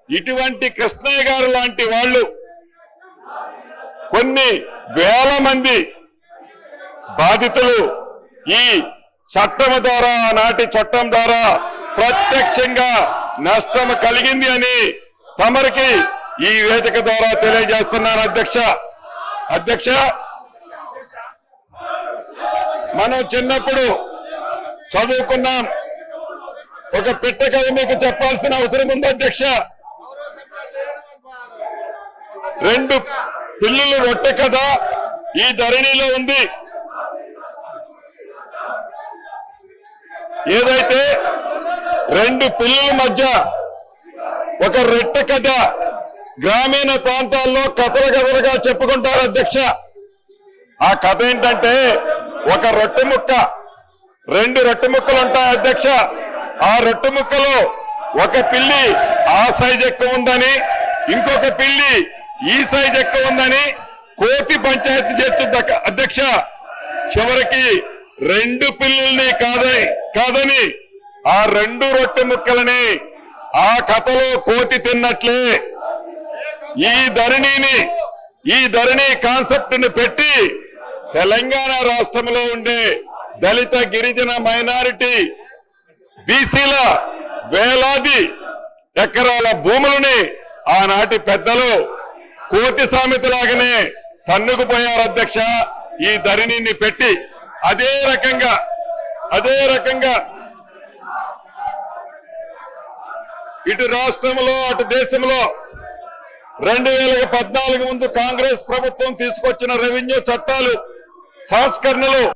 ఇటువంటి కృష్ణయ్య గారు లాంటి వాళ్ళు కొన్ని వేల మంది బాధితులు ఈ చట్టం ద్వారా నాటి చట్టం ద్వారా ప్రత్యక్షంగా నష్టం కలిగింది అని తమరికి ఈ వేదిక ద్వారా తెలియజేస్తున్నాను అధ్యక్ష మనం చిన్నప్పుడు చదువుకున్నాం ఒక పిట్ట కథ మీకు చెప్పాల్సిన అవసరం ఉంది అధ్యక్ష రెండు పిల్లులు రొట్టె కథ ఈ ధరణిలో ఉంది ఏదైతే రెండు పిల్లుల మధ్య ఒక రొట్టె కథ గ్రామీణ ప్రాంతాల్లో కథలుగా చెప్పుకుంటారు అధ్యక్ష ఆ కథ ఏంటంటే ఒక రొట్టె ముక్క రెండు రొట్టె ముక్కలు ఉంటాయి అధ్యక్ష ఆ రొట్టె ముక్కలో ఒక పిల్లి ఆ సైజ్ ఎక్కువ ఉందని ఇంకొక పిల్లి ఈ సైజ్ ఎక్కువ ఉందని కోతి పంచాయతీ చేస్తుంది అధ్యక్ష చివరికి రెండు పిల్లుల్ని కాదని ఆ రెండు రొట్టె ముక్కలని ఆ కథలో కోతి తిన్నట్లే ఈ ధరణి కాన్సెప్ట్ ని పెట్టి తెలంగాణ రాష్ట్రంలో ఉండే దళిత గిరిజన మైనారిటీ బీసీల వేలాది ఎకరాల భూములని ఆనాటి పెద్దలు కోతి సామెతలాగానే తన్నుకుపోయారు అధ్యక్ష ఈ ధరణిని పెట్టి అదే రకంగా ఇటు రాష్ట్రంలో అటు దేశంలో 2014 ముందు కాంగ్రెస్ ప్రభుత్వం తీసుకొచ్చిన రెవెన్యూ చట్టాలు సంస్కరణలు